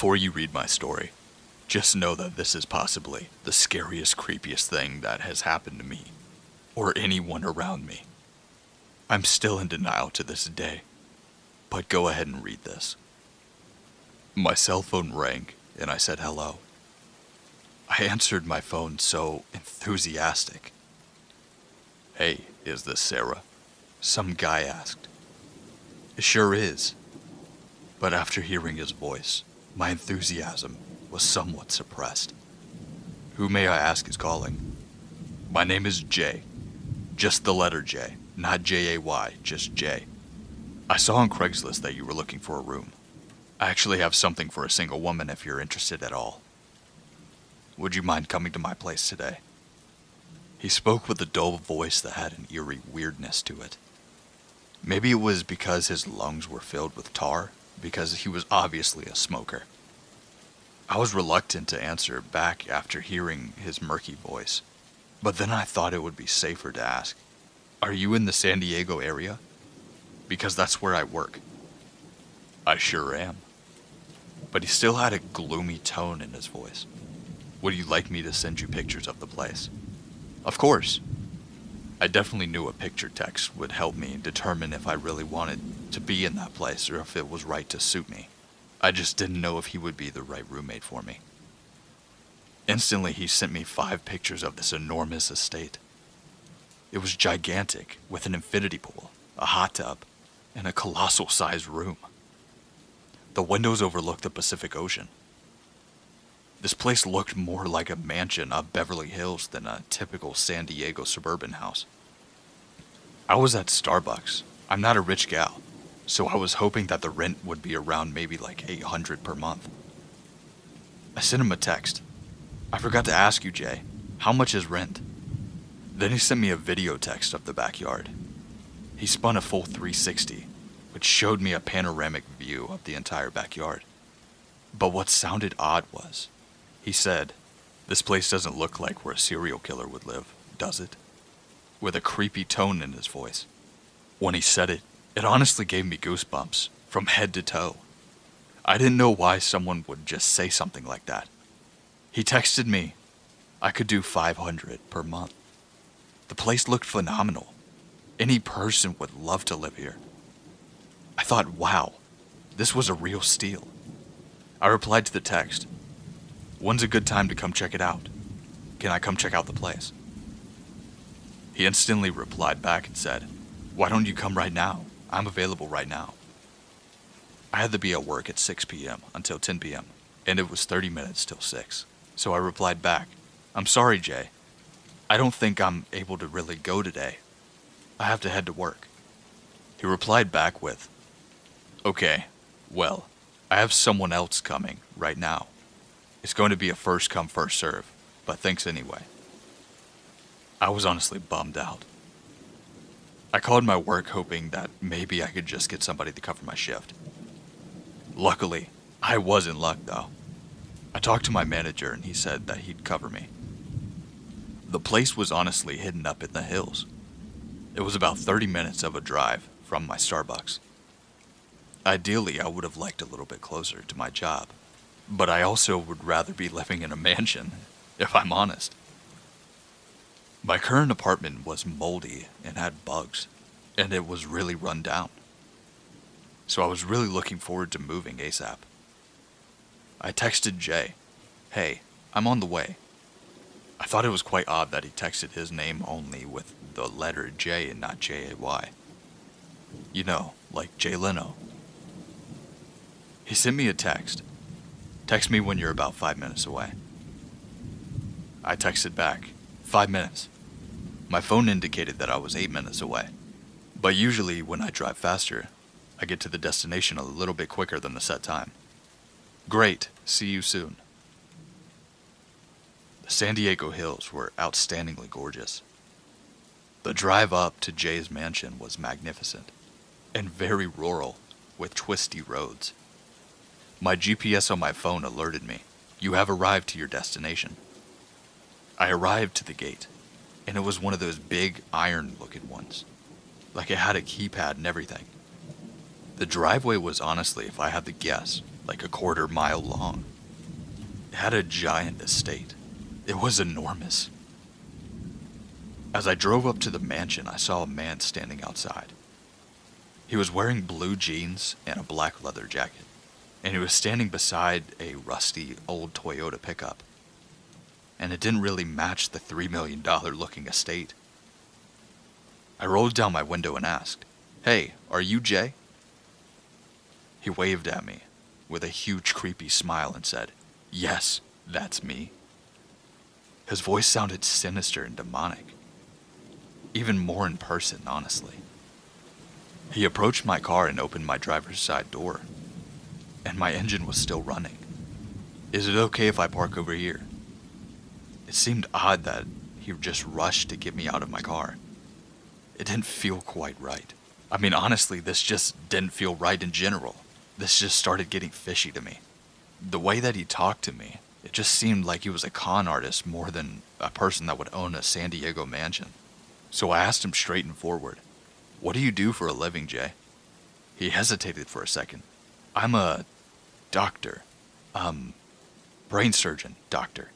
Before you read my story, just know that this is possibly the scariest, creepiest thing that has happened to me, or anyone around me. I'm still in denial to this day, but go ahead and read this. My cell phone rang, and I said hello. I answered my phone so enthusiastic. "Hey, is this Sarah?" some guy asked. "It sure is." But after hearing his voice, my enthusiasm was somewhat suppressed. "Who may I ask is calling?" "My name is Jay. Just the letter J, not J-A-Y, just J. I saw on Craigslist that you were looking for a room. I actually have something for a single woman if you're interested at all. Would you mind coming to my place today?" He spoke with a dull voice that had an eerie weirdness to it. Maybe it was because his lungs were filled with tar, because he was obviously a smoker. I was reluctant to answer back after hearing his murky voice, but then I thought it would be safer to ask, "Are you in the San Diego area? Because that's where I work." "I sure am." But he still had a gloomy tone in his voice. "Would you like me to send you pictures of the place?" "Of course." I definitely knew a picture text would help me determine if I really wanted to be in that place or if it was right to suit me. I just didn't know if he would be the right roommate for me. Instantly, he sent me 5 pictures of this enormous estate. It was gigantic, with an infinity pool, a hot tub, and a colossal-sized room. The windows overlooked the Pacific Ocean. This place looked more like a mansion of Beverly Hills than a typical San Diego suburban house. I was at Starbucks. I'm not a rich gal, so I was hoping that the rent would be around maybe like $800 per month. I sent him a text. "I forgot to ask you, Jay, how much is rent?" Then he sent me a video text of the backyard. He spun a full 360, which showed me a panoramic view of the entire backyard. But what sounded odd was, he said, "This place doesn't look like where a serial killer would live, does it?" With a creepy tone in his voice. When he said it, it honestly gave me goosebumps from head to toe. I didn't know why someone would just say something like that. He texted me, "I could do $500 per month." The place looked phenomenal. Any person would love to live here. I thought, wow, this was a real steal. I replied to the text, "When's a good time to come check it out? Can I come check out the place?" He instantly replied back and said, "Why don't you come right now? I'm available right now." I had to be at work at 6 p.m. until 10 p.m., and it was 30 minutes till 6. So I replied back, "I'm sorry, Jay. I don't think I'm able to really go today. I have to head to work." He replied back with, "Okay, well, I have someone else coming right now. It's going to be a first come, first serve, but thanks anyway." I was honestly bummed out. I called my work hoping that maybe I could just get somebody to cover my shift. Luckily, I was in luck though. I talked to my manager and he said that he'd cover me. The place was honestly hidden up in the hills. It was about 30 minutes of a drive from my Starbucks. Ideally, I would have liked a little bit closer to my job, but I also would rather be living in a mansion, if I'm honest. My current apartment was moldy and had bugs, and it was really run down. So I was really looking forward to moving ASAP. I texted Jay, "Hey, I'm on the way." I thought it was quite odd that he texted his name only with the letter J and not J-A-Y. You know, like Jay Leno. He sent me a text. "Text me when you're about 5 minutes away." I texted back, 5 minutes. My phone indicated that I was 8 minutes away. But usually when I drive faster, I get to the destination a little bit quicker than the set time. Great, see you soon. The San Diego hills were outstandingly gorgeous. The drive up to Jay's mansion was magnificent and very rural with twisty roads. My GPS on my phone alerted me, "You have arrived to your destination." I arrived to the gate, and it was one of those big iron-looking ones. Like it had a keypad and everything. The driveway was honestly, if I had to guess, like a quarter-mile long. It had a giant estate. It was enormous. As I drove up to the mansion, I saw a man standing outside. He was wearing blue jeans and a black leather jacket, and he was standing beside a rusty old Toyota pickup. And it didn't really match the $3 million looking estate. I rolled down my window and asked, "Hey, are you Jay?" He waved at me with a huge creepy smile and said, "Yes, that's me." His voice sounded sinister and demonic. Even more in person, honestly. He approached my car and opened my driver's side door, and my engine was still running. "Is it okay if I park over here?" It seemed odd that he just rushed to get me out of my car. It didn't feel quite right. I mean, honestly, this just didn't feel right in general. This just started getting fishy to me. The way that he talked to me, it just seemed like he was a con artist more than a person that would own a San Diego mansion. So I asked him straight and forward, "What do you do for a living, Jay?" He hesitated for a second. "I'm a doctor. Brain surgeon, doctor."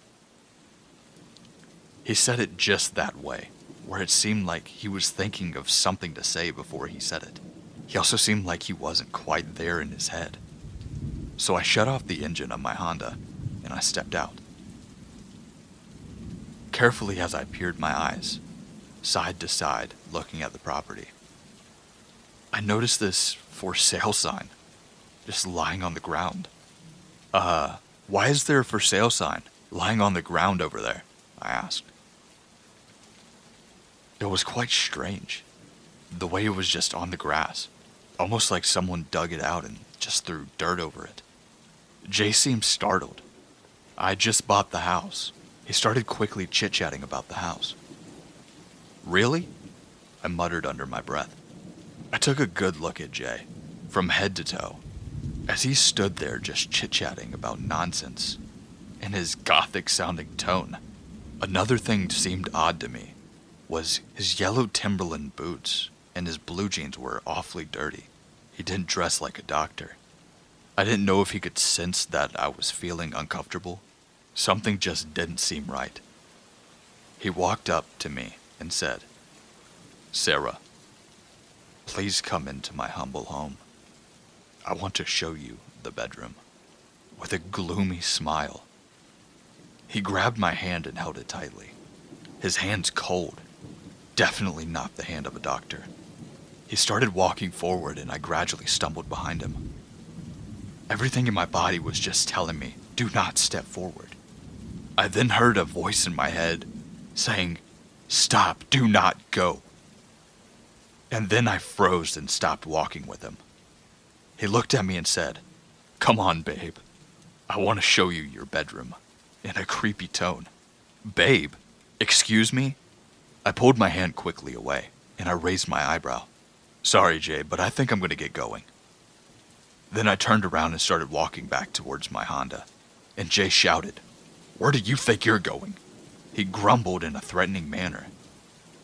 He said it just that way, where it seemed like he was thinking of something to say before he said it. He also seemed like he wasn't quite there in his head. So I shut off the engine of my Honda, and I stepped out. Carefully as I peered my eyes, side to side, looking at the property, I noticed this for sale sign, just lying on the ground. Why is there a for sale sign lying on the ground over there?" I asked. It was quite strange, the way it was just on the grass, almost like someone dug it out and just threw dirt over it. Jay seemed startled. I had just bought the house. He started quickly chit-chatting about the house. "Really?" I muttered under my breath. I took a good look at Jay, from head to toe, as he stood there just chit-chatting about nonsense, in his gothic-sounding tone. Another thing seemed odd to me was his yellow Timberland boots, and his blue jeans were awfully dirty. He didn't dress like a doctor. I didn't know if he could sense that I was feeling uncomfortable. Something just didn't seem right. He walked up to me and said, "Sarah, please come into my humble home. I want to show you the bedroom." With a gloomy smile, he grabbed my hand and held it tightly. His hand's cold, definitely not the hand of a doctor. He started walking forward and I gradually stumbled behind him. Everything in my body was just telling me, "Do not step forward." I then heard a voice in my head saying, "Stop, do not go." And then I froze and stopped walking with him. He looked at me and said, "Come on, babe. I want to show you your bedroom," in a creepy tone. "Babe? Excuse me?" I pulled my hand quickly away, and I raised my eyebrow. "Sorry, Jay, but I think I'm going to get going." Then I turned around and started walking back towards my Honda, and Jay shouted, "Where do you think you're going?" He grumbled in a threatening manner.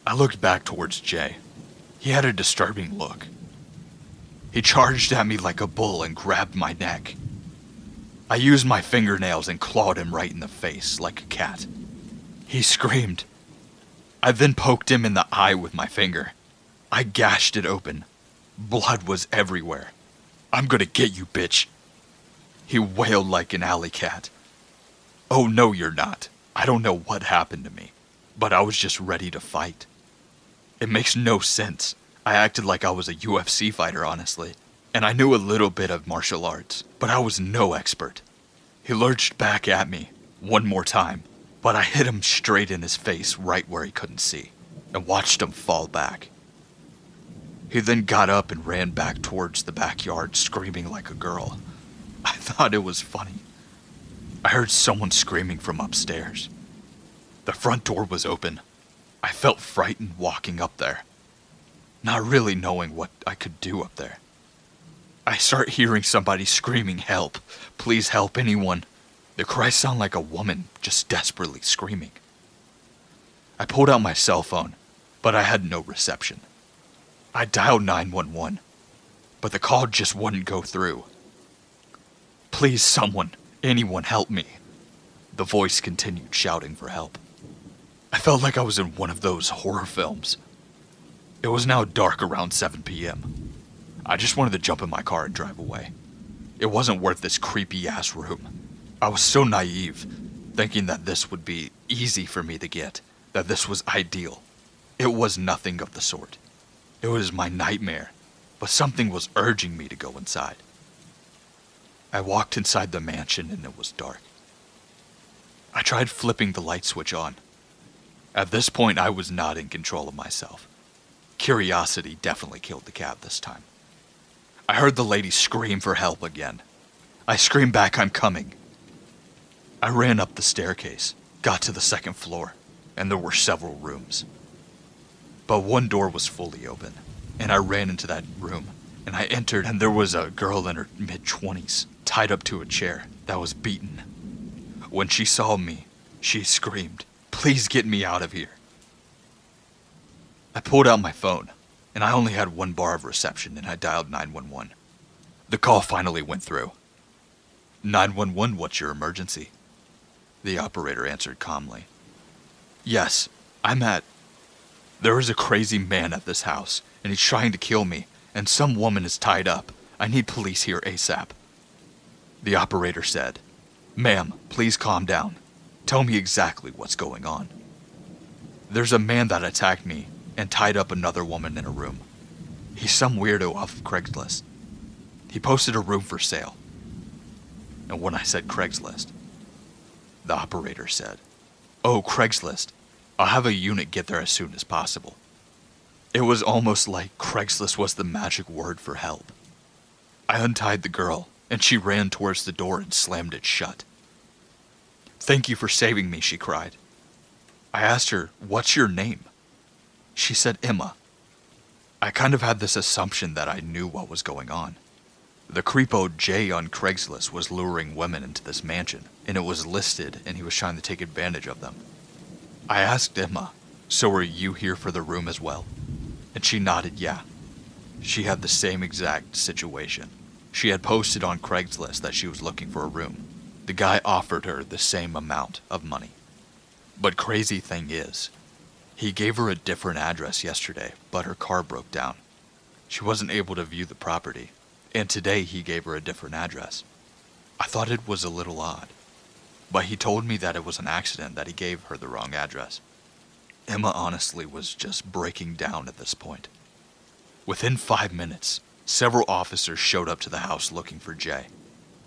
I looked back towards Jay. He had a disturbing look. He charged at me like a bull and grabbed my neck. I used my fingernails and clawed him right in the face like a cat. He screamed. I then poked him in the eye with my finger. I gashed it open. Blood was everywhere. "I'm gonna get you, bitch." He wailed like an alley cat. "Oh no, you're not. I don't know what happened to me, but I was just ready to fight. It makes no sense. I acted like I was a UFC fighter, honestly, and I knew a little bit of martial arts, but I was no expert." He lurched back at me one more time, but I hit him straight in his face right where he couldn't see, and watched him fall back. He then got up and ran back towards the backyard screaming like a girl. I thought it was funny. I heard someone screaming from upstairs. The front door was open. I felt frightened walking up there, not really knowing what I could do up there. I start hearing somebody screaming, "Help! Please help anyone!" The cries sound like a woman just desperately screaming. I pulled out my cell phone, but I had no reception. I dialed 911, but the call just wouldn't go through. Please, someone, anyone help me. The voice continued shouting for help. I felt like I was in one of those horror films. It was now dark around 7 p.m. I just wanted to jump in my car and drive away. It wasn't worth this creepy-ass room. I was so naive, thinking that this would be easy for me to get, that this was ideal. It was nothing of the sort. It was my nightmare, but something was urging me to go inside. I walked inside the mansion and it was dark. I tried flipping the light switch on. At this point, I was not in control of myself. Curiosity definitely killed the cat this time. I heard the lady scream for help again. I screamed back, "I'm coming." I ran up the staircase, got to the second floor, and there were several rooms. But one door was fully open, and I ran into that room, and I entered, and there was a girl in her mid-20s, tied up to a chair, that was beaten. When she saw me, she screamed, "Please get me out of here." I pulled out my phone, and I only had one bar of reception, and I dialed 911. The call finally went through. 911, what's your emergency? The operator answered calmly. Yes, there is a crazy man at this house, and he's trying to kill me, and some woman is tied up. I need police here ASAP. The operator said, "Ma'am, please calm down. Tell me exactly what's going on." There's a man that attacked me and tied up another woman in a room. He's some weirdo off of Craigslist. He posted a room for sale. And when I said Craigslist, the operator said, "Oh, Craigslist. I'll have a unit get there as soon as possible." It was almost like Craigslist was the magic word for help. I untied the girl, and she ran towards the door and slammed it shut. "Thank you for saving me," she cried. I asked her, "What's your name?" She said, "Emma." I kind of had this assumption that I knew what was going on. The creepo Jay on Craigslist was luring women into this mansion, and it was listed, and he was trying to take advantage of them. I asked Emma, "So are you here for the room as well?" And she nodded yeah. She had the same exact situation. She had posted on Craigslist that she was looking for a room. The guy offered her the same amount of money. But crazy thing is, he gave her a different address yesterday, but her car broke down. She wasn't able to view the property, and today he gave her a different address. I thought it was a little odd, but he told me that it was an accident that he gave her the wrong address. Emma honestly was just breaking down at this point. Within 5 minutes, several officers showed up to the house looking for Jay,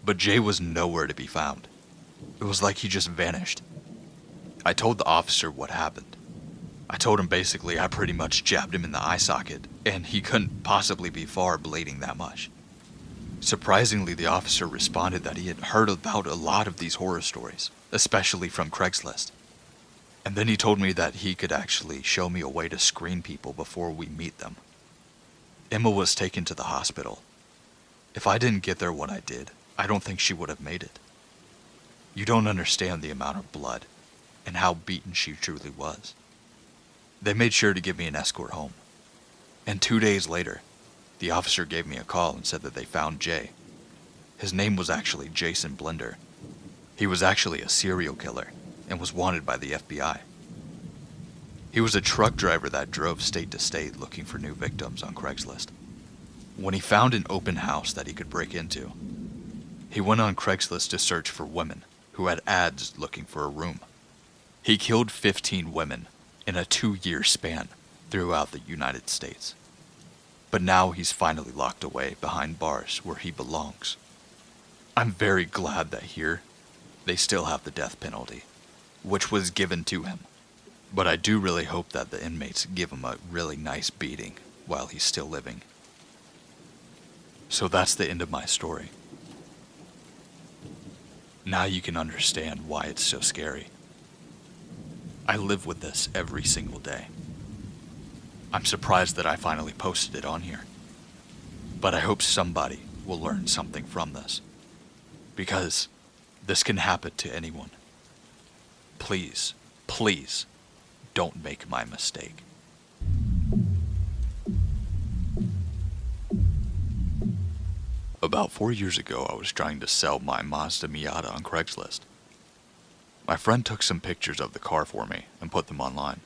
but Jay was nowhere to be found. It was like he just vanished. I told the officer what happened. I told him basically I pretty much jabbed him in the eye socket, and he couldn't possibly be far bleeding that much. Surprisingly, the officer responded that he had heard about a lot of these horror stories, especially from Craigslist. And then he told me that he could actually show me a way to screen people before we meet them. Emma was taken to the hospital. If I didn't get there when I did, I don't think she would have made it. You don't understand the amount of blood and how beaten she truly was. They made sure to give me an escort home. And 2 days later, the officer gave me a call and said that they found Jay. His name was actually Jason Blender. He was actually a serial killer and was wanted by the FBI. He was a truck driver that drove state to state looking for new victims on Craigslist. When he found an open house that he could break into, he went on Craigslist to search for women who had ads looking for a room. He killed 15 women in a 2-year span throughout the United States. But now he's finally locked away behind bars where he belongs. I'm very glad that here, they still have the death penalty, which was given to him. But I do really hope that the inmates give him a really nice beating while he's still living. So that's the end of my story. Now you can understand why it's so scary. I live with this every single day. I'm surprised that I finally posted it on here. But I hope somebody will learn something from this. Because this can happen to anyone. Please, please, don't make my mistake. About 4 years ago, I was trying to sell my Mazda Miata on Craigslist. My friend took some pictures of the car for me and put them online.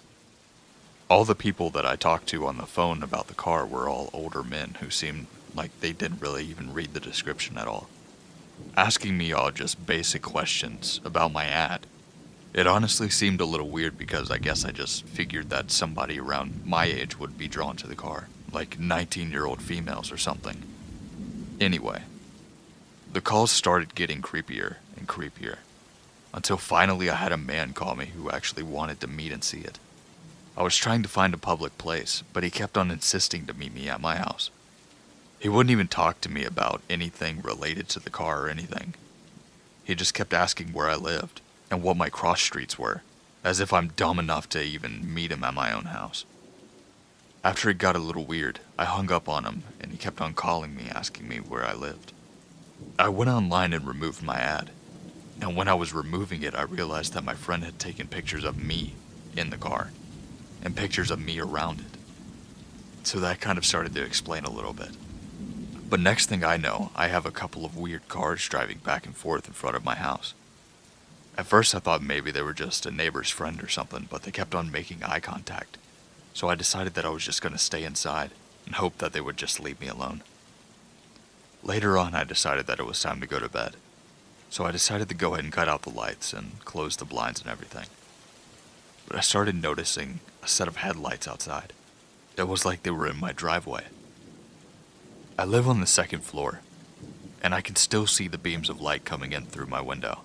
All the people that I talked to on the phone about the car were all older men who seemed like they didn't really even read the description at all, asking me all just basic questions about my ad. It honestly seemed a little weird because I guess I just figured that somebody around my age would be drawn to the car, like 19-year-old females or something. Anyway, the calls started getting creepier and creepier, until finally I had a man call me who actually wanted to meet and see it. I was trying to find a public place, but he kept on insisting to meet me at my house. He wouldn't even talk to me about anything related to the car or anything. He just kept asking where I lived and what my cross streets were, as if I'm dumb enough to even meet him at my own house. After it got a little weird, I hung up on him and he kept on calling me asking me where I lived. I went online and removed my ad, and when I was removing it I realized that my friend had taken pictures of me in the car and pictures of me around it. So that kind of started to explain a little bit. But next thing I know, I have a couple of weird cars driving back and forth in front of my house. At first I thought maybe they were just a neighbor's friend or something, but they kept on making eye contact. So I decided that I was just going to stay inside and hope that they would just leave me alone. Later on I decided that it was time to go to bed. So I decided to go ahead and cut out the lights and close the blinds and everything. But I started noticing a set of headlights outside. It was like they were in my driveway. I live on the second floor, and I can still see the beams of light coming in through my window.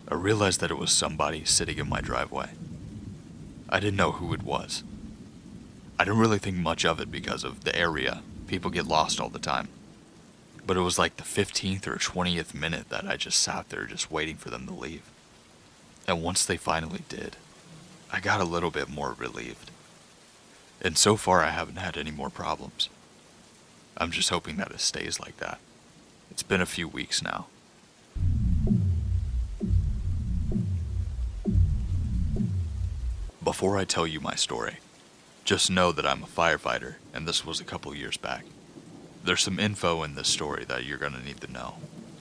I realized that it was somebody sitting in my driveway. I didn't know who it was. I didn't really think much of it because of the area. People get lost all the time. But it was like the 15th or 20th minute that I just sat there just waiting for them to leave. And once they finally did, I got a little bit more relieved. And so far I haven't had any more problems. I'm just hoping that it stays like that. It's been a few weeks now. Before I tell you my story, just know that I'm a firefighter, and this was a couple years back. There's some info in this story that you're gonna need to know,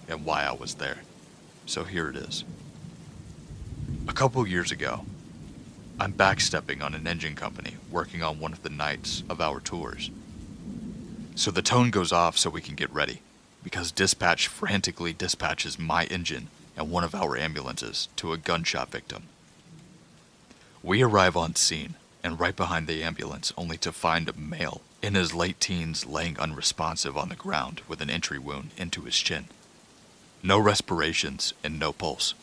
and why I was there. So here it is. A couple years ago, I'm backstepping on an engine company working on one of the nights of our tours. So the tone goes off so we can get ready, because dispatch frantically dispatches my engine and one of our ambulances to a gunshot victim. We arrive on scene, and right behind the ambulance only to find a male in his late teens laying unresponsive on the ground with an entry wound into his chin. No respirations and no pulse.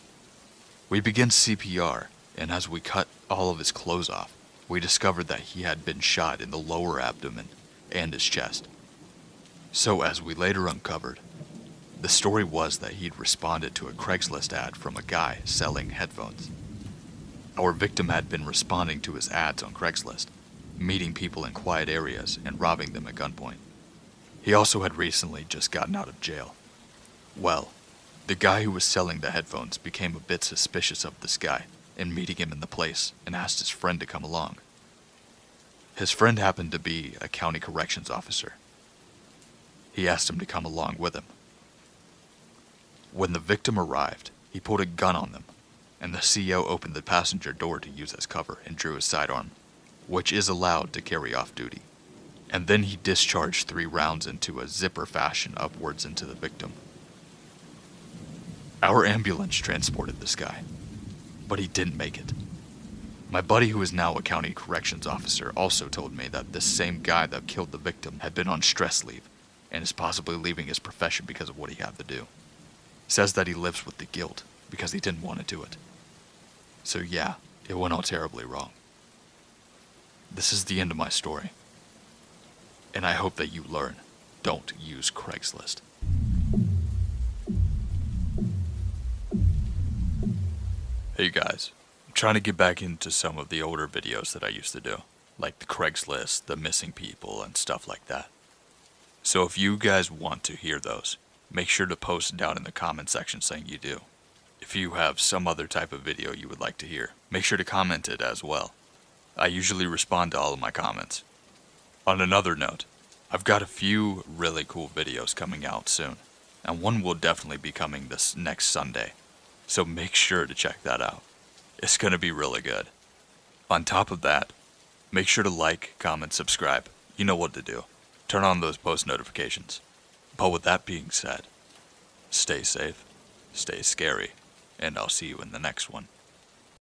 We begin CPR, and as we cut all of his clothes off, we discovered that he had been shot in the lower abdomen and his chest. So as we later uncovered, the story was that he'd responded to a Craigslist ad from a guy selling headphones. Our victim had been responding to his ads on Craigslist, meeting people in quiet areas and robbing them at gunpoint. He also had recently just gotten out of jail. Well, the guy who was selling the headphones became a bit suspicious of this guy and meeting him in the place and asked his friend to come along. His friend happened to be a county corrections officer. He asked him to come along with him. When the victim arrived, he pulled a gun on them, and the CO opened the passenger door to use as cover and drew his sidearm, which is allowed to carry off duty. And then he discharged 3 rounds into a zipper fashion upwards into the victim. Our ambulance transported this guy, but he didn't make it. My buddy, who is now a county corrections officer, also told me that this same guy that killed the victim had been on stress leave and is possibly leaving his profession because of what he had to do. Says that he lives with the guilt because he didn't want to do it. So yeah, it went all terribly wrong. This is the end of my story. And I hope that you learn, don't use Craigslist. Hey guys, I'm trying to get back into some of the older videos that I used to do, like the Craigslist, the missing people, and stuff like that. So if you guys want to hear those, make sure to post down in the comment section saying you do. If you have some other type of video you would like to hear, make sure to comment it as well. I usually respond to all of my comments. On another note, I've got a few really cool videos coming out soon. and one will definitely be coming this next Sunday, so make sure to check that out. It's going to be really good. On top of that, make sure to like, comment, subscribe. You know what to do. Turn on those post notifications. But with that being said, stay safe, stay scary, and I'll see you in the next one.